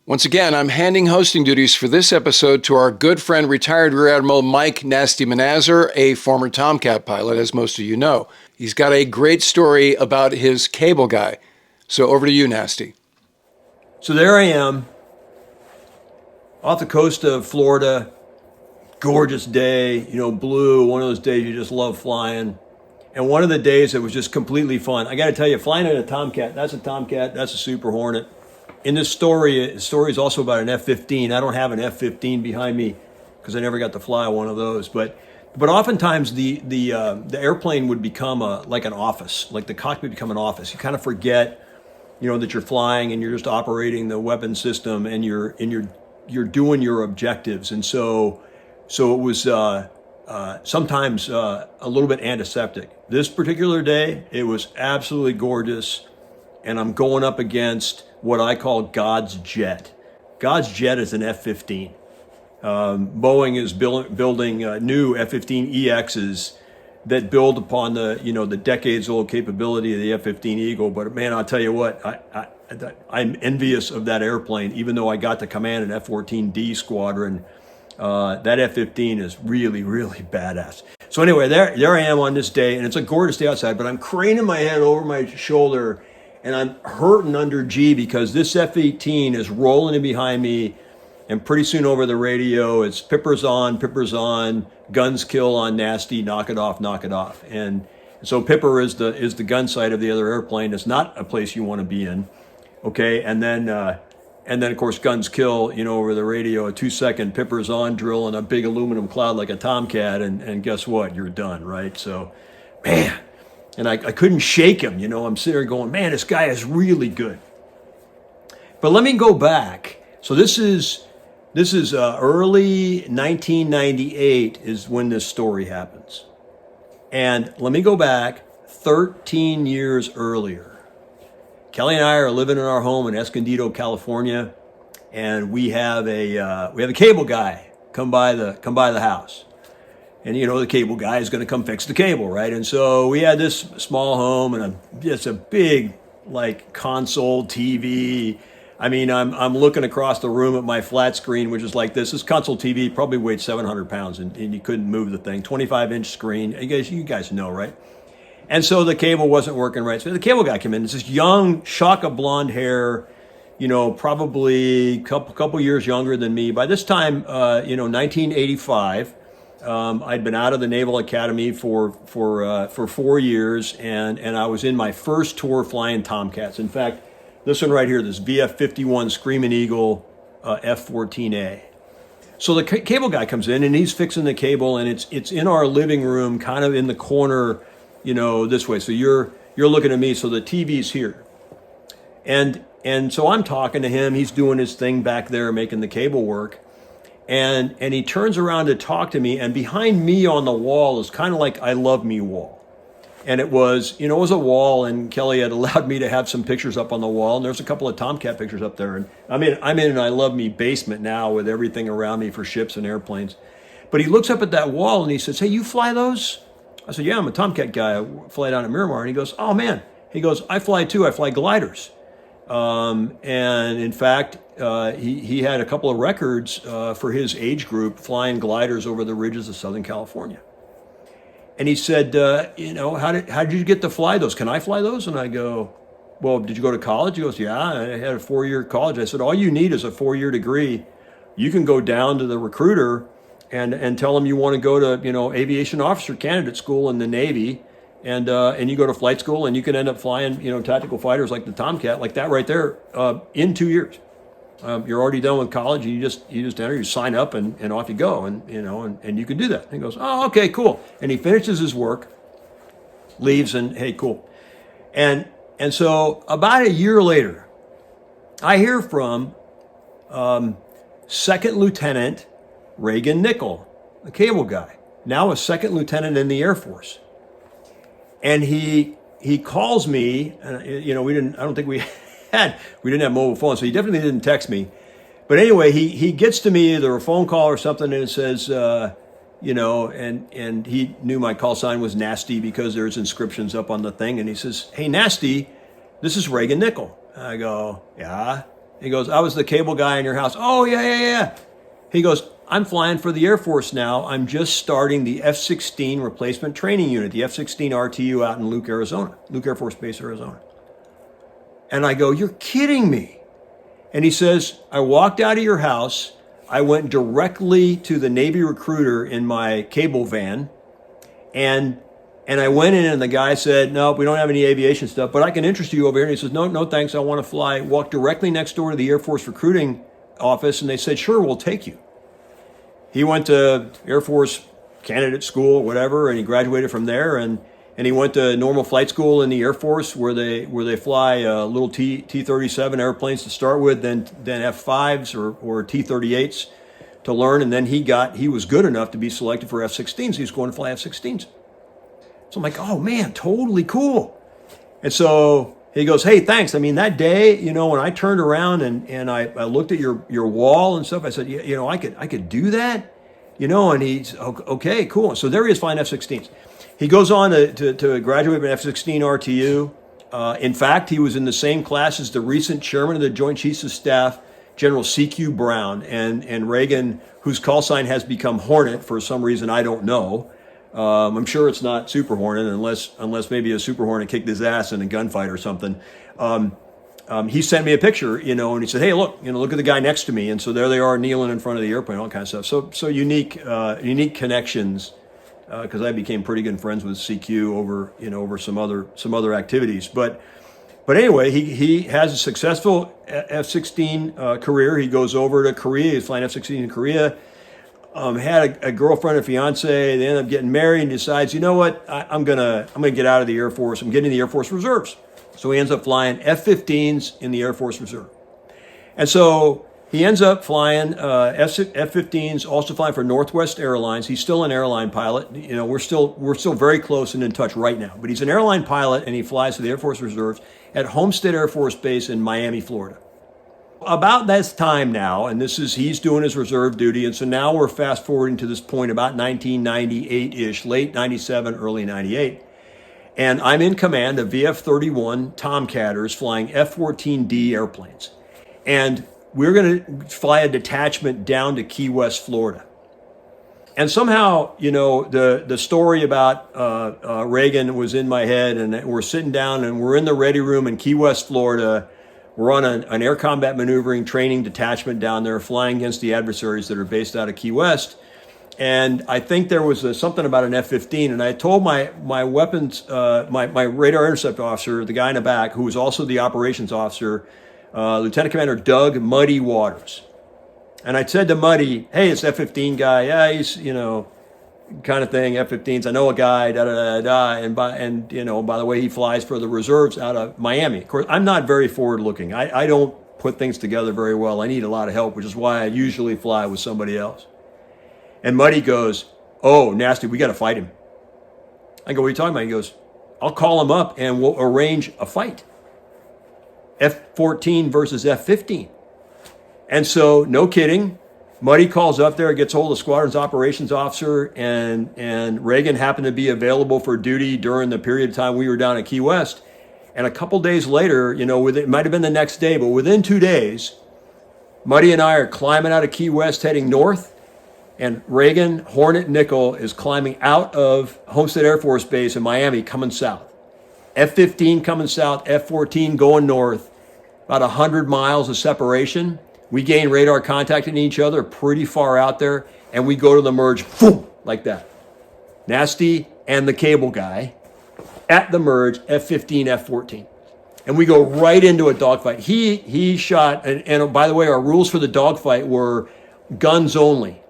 Once again, I'm handing hosting duties for this episode to our good friend, retired Rear Admiral Mike Nasty Manazir, a former Tomcat pilot, as most of you know. He's got a great story about his cable guy. So over to you, Nasty. So there I am, off the coast of Florida, gorgeous day, blue, one of those days you just love flying. And one of the days that was just completely fun. I got to tell you, flying in a Tomcat, that's a Super Hornet. In this story, the story is also about an F-15. I don't have an F-15 behind me because I never got to fly one of those. But oftentimes the airplane would become like an office, like the cockpit become an office. You kind of forget, that you're flying and you're just operating the weapon system and you're doing your objectives. And so it was sometimes a little bit antiseptic. This particular day, it was absolutely gorgeous, and I'm going up against what I call God's jet. God's jet is an F-15. Boeing is building new F-15EXs that build upon the decades-old capability of the F-15 Eagle. But man, I'll tell you what, I'm envious of that airplane, even though I got to command an F-14D squadron. That F-15 is really, really badass. So anyway, there I am on this day, and it's a gorgeous day outside, but I'm craning my head over my shoulder, and I'm hurting under G because this F-18 is rolling in behind me, and pretty soon over the radio, it's pippers on, guns kill on Nasty, knock it off. And so Pipper is the gun sight of the other airplane. It's not a place you want to be in, okay? And then of course guns kill, over the radio, a 2-second pippers on drill and a big aluminum cloud like a Tomcat, and guess what? You're done, right? So, man. And I couldn't shake him, I'm sitting there going, man, this guy is really good. But let me go back. So this is early 1998 is when this story happens. And let me go back 13 years earlier. Kelly and I are living in our home in Escondido, California, and we have a cable guy come by the house. And the cable guy is going to come fix the cable, right? And so we had this small home and it's a big console TV. I mean, I'm looking across the room at my flat screen, which is like this. This console TV probably weighed 700 pounds and you couldn't move the thing. 25-inch screen. You guys know, right? And so the cable wasn't working right. So the cable guy came in. It's this young shock of blonde hair, probably couple years younger than me. By this time, 1985. I'd been out of the Naval Academy for 4 years, and I was in my first tour flying Tomcats. In fact, this one right here, this VF-51 Screaming Eagle F-14A. So the cable guy comes in and he's fixing the cable, and it's in our living room, kind of in the corner, this way. So you're looking at me. So the TV's here, and so I'm talking to him. He's doing his thing back there, making the cable work. And he turns around to talk to me, and behind me on the wall is kind of like I Love Me wall. And it was a wall, and Kelly had allowed me to have some pictures up on the wall, and there's a couple of Tomcat pictures up there. And I'm in an I Love Me basement now with everything around me for ships and airplanes. But he looks up at that wall and he says, "Hey, you fly those?" I said, "Yeah, I'm a Tomcat guy. I fly down at Miramar." And he goes, "Oh man," he goes, "I fly too. I fly gliders." And in fact, he had a couple of records for his age group flying gliders over the ridges of Southern California. And he said, how did you get to fly those? Can I fly those? And I go, "Well, did you go to college?" He goes, "Yeah, I had a 4-year college." I said, "All you need is a 4-year degree. You can go down to the recruiter and tell them you want to go to, aviation officer candidate school in the Navy. And you go to flight school and you can end up flying, tactical fighters like the Tomcat, like that right there, in 2 years. You're already done with college. And you just enter, you sign up, and off you go, and you can do that." And he goes, "Oh, okay, cool." And he finishes his work, leaves, and hey, cool. And so about a year later, I hear from Second Lieutenant Reagan Nickel, the cable guy, now a second lieutenant in the Air Force. And he calls me, and I don't think we didn't have mobile phones, so he definitely didn't text me. But anyway, he gets to me, either a phone call or something, and it says, and he knew my call sign was Nasty because there's inscriptions up on the thing. And he says, "Hey, Nasty, this is Reagan Nickel." I go, "Yeah." He goes, I was the cable guy in your house. Oh, yeah, yeah, yeah. He goes, I'm flying for the Air Force now. I'm just starting the F-16 replacement training unit, the F-16 RTU out in Luke, Arizona, Luke Air Force Base, Arizona. And I go, you're kidding me. And he says, I walked out of your house. I went directly to the Navy recruiter in my cable van. And I went in and the guy said, no, we don't have any aviation stuff, but I can interest you over here. And he says, no, thanks. I want to fly. Walked directly next door to the Air Force recruiting office. And they said, sure, we'll take you. He went to Air Force candidate school, whatever, and he graduated from there. And he went to normal flight school in the Air Force where they fly little T-37 airplanes to start with, then F-5s or T-38s to learn. And then he was good enough to be selected for F-16s. He was going to fly F-16s. So I'm like, oh man, totally cool. And so he goes, hey, thanks. I mean, that day, when I turned around and I looked at your wall and stuff, I said, I could do that, and he's okay, cool. So there he is flying F-16s. He goes on to graduate with F-16 RTU. In fact, he was in the same class as the recent chairman of the Joint Chiefs of Staff, General C.Q. Brown, and Reagan, whose call sign has become Hornet for some reason I don't know. I'm sure it's not Super Hornet unless maybe a Super Hornet kicked his ass in a gunfight or something. He sent me a picture, and he said, hey, look at the guy next to me. And so there they are kneeling in front of the airplane, all kinds of stuff. So unique connections, because I became pretty good friends with CQ over some other activities. But anyway, he has a successful F-16 career. He goes over to Korea. He's flying F-16 in Korea. Had a girlfriend, a fiance. They end up getting married and decides, you know what? I'm gonna get out of the Air Force. I'm getting in the Air Force Reserves. So he ends up flying F-15s in the Air Force Reserve. And so he ends up flying F-15s, also flying for Northwest Airlines. He's still an airline pilot. We're still very close and in touch right now. But he's an airline pilot and he flies to the Air Force Reserves at Homestead Air Force Base in Miami, Florida. About this time now, and he's doing his reserve duty, and so now we're fast forwarding to this point about 1998-ish, late 97, early 98. And I'm in command of VF-31 Tomcatters flying F-14D airplanes. And we're going to fly a detachment down to Key West, Florida. And somehow, the story about Reagan was in my head, and we're sitting down and we're in the ready room in Key West, Florida. We're on an air combat maneuvering training detachment down there, flying against the adversaries that are based out of Key West. And I think there was something about an F-15, and I told my weapons, my radar intercept officer, the guy in the back, who was also the operations officer, Lieutenant Commander Doug Muddy Waters. And I said to Muddy, hey, it's F-15 guy. Yeah, he's, kind of thing, F-15s. I know a guy, and by the way, he flies for the reserves out of Miami. Of course, I'm not very forward-looking. I don't put things together very well. I need a lot of help, which is why I usually fly with somebody else. And Muddy goes, oh, nasty, we got to fight him. I go, what are you talking about? He goes, I'll call him up and we'll arrange a fight. F-14 versus F-15. And so, no kidding, Muddy calls up there, gets hold of the squadron's operations officer, and Reagan happened to be available for duty during the period of time we were down at Key West. And a couple days later, it might have been the next day, but within 2 days, Muddy and I are climbing out of Key West heading north, and Reagan Hornet Nickel is climbing out of Homestead Air Force Base in Miami coming south. F-15 coming south, F-14 going north, about 100 miles of separation. We gain radar contact in each other pretty far out there, and we go to the merge, boom, like that. Nasty and the cable guy at the merge, F-15, F-14. And we go right into a dogfight. He shot, and by the way, our rules for the dogfight were guns only.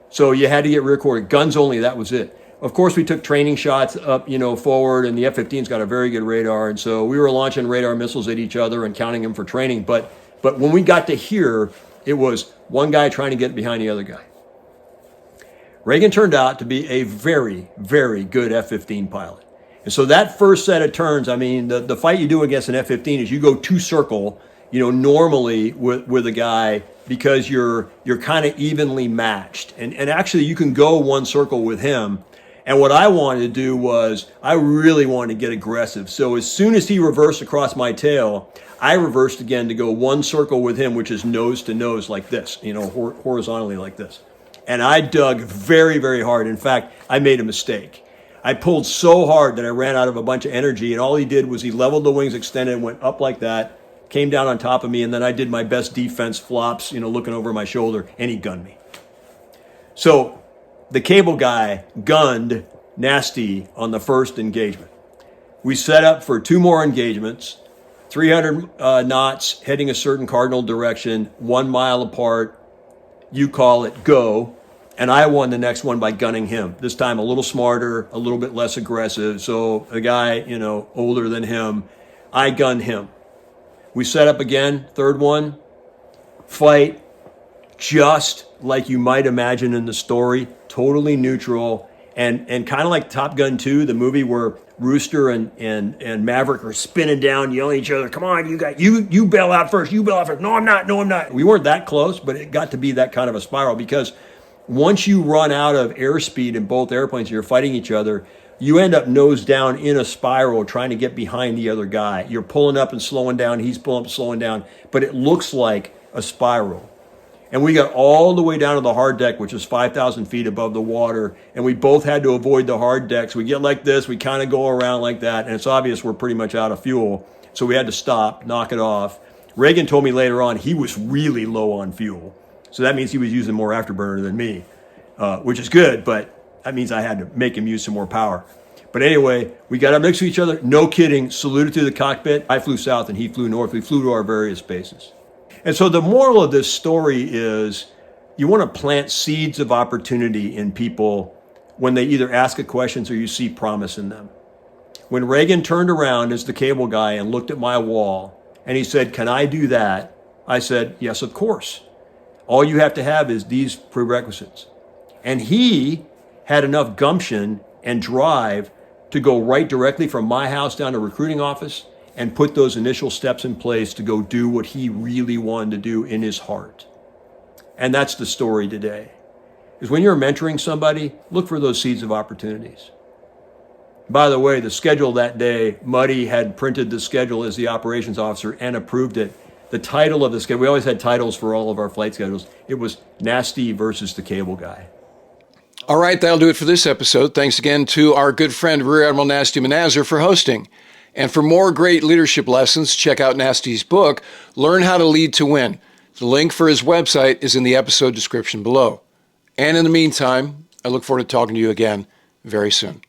So you had to get rear quarter, guns only, that was it. Of course, we took training shots up, forward, and the F-15's got a very good radar, and so we were launching radar missiles at each other and counting them for training, but when we got to here, it was one guy trying to get behind the other guy. Reagan turned out to be a very, very good F-15 pilot. And so that first set of turns, the fight you do against an F-15 is you go two circle, normally with a guy because you're kind of evenly matched. And actually you can go one circle with him And what I wanted to do was, I really wanted to get aggressive. So as soon as he reversed across my tail, I reversed again to go one circle with him, which is nose to nose like this, horizontally like this. And I dug very, very hard. In fact, I made a mistake. I pulled so hard that I ran out of a bunch of energy, and all he did was he leveled the wings, extended, and went up like that, came down on top of me, and then I did my best defense flops, looking over my shoulder, and he gunned me. So the cable guy gunned Nasty on the first engagement. We set up for 2 more engagements, 300 knots, heading a certain cardinal direction, 1 mile apart. You call it go. And I won the next one by gunning him. This time a little smarter, a little bit less aggressive. So the guy, older than him, I gunned him. We set up again, third one, fight, just like you might imagine in the story, totally neutral, and kind of like Top Gun 2, the movie where Rooster and Maverick are spinning down, yelling at each other, come on, you bail out first, you bail out first. No, I'm not. We weren't that close, but it got to be that kind of a spiral, because once you run out of airspeed in both airplanes, you're fighting each other, you end up nose down in a spiral trying to get behind the other guy. You're pulling up and slowing down, he's pulling up and slowing down, but it looks like a spiral. And we got all the way down to the hard deck, which is 5,000 feet above the water, and we both had to avoid the hard decks. We get like this, we kind of go around like that, and it's obvious we're pretty much out of fuel, so we had to stop, knock it off. Reagan told me later on he was really low on fuel, so that means he was using more afterburner than me, which is good, but that means I had to make him use some more power. But anyway, we got up next to each other, no kidding, saluted through the cockpit. I flew south and he flew north. We flew to our various bases. And so the moral of this story is you want to plant seeds of opportunity in people when they either ask a questions or you see promise in them. When Reagan turned around as the cable guy and looked at my wall and he said, can I do that? I said, yes, of course. All you have to have is these prerequisites. And he had enough gumption and drive to go right directly from my house down to recruiting office and put those initial steps in place to go do what he really wanted to do in his heart. And that's the story today. Is when you're mentoring somebody, look for those seeds of opportunities. By the way, the schedule that day, Muddy had printed the schedule as the operations officer and approved it. The title of the schedule, we always had titles for all of our flight schedules. It was Nasty versus the Cable Guy. All right, that'll do it for this episode. Thanks again to our good friend Rear Admiral Nasty Manazir for hosting. And for more great leadership lessons, check out Nasty's book, Learn How to Lead to Win. The link for his website is in the episode description below. And in the meantime, I look forward to talking to you again very soon.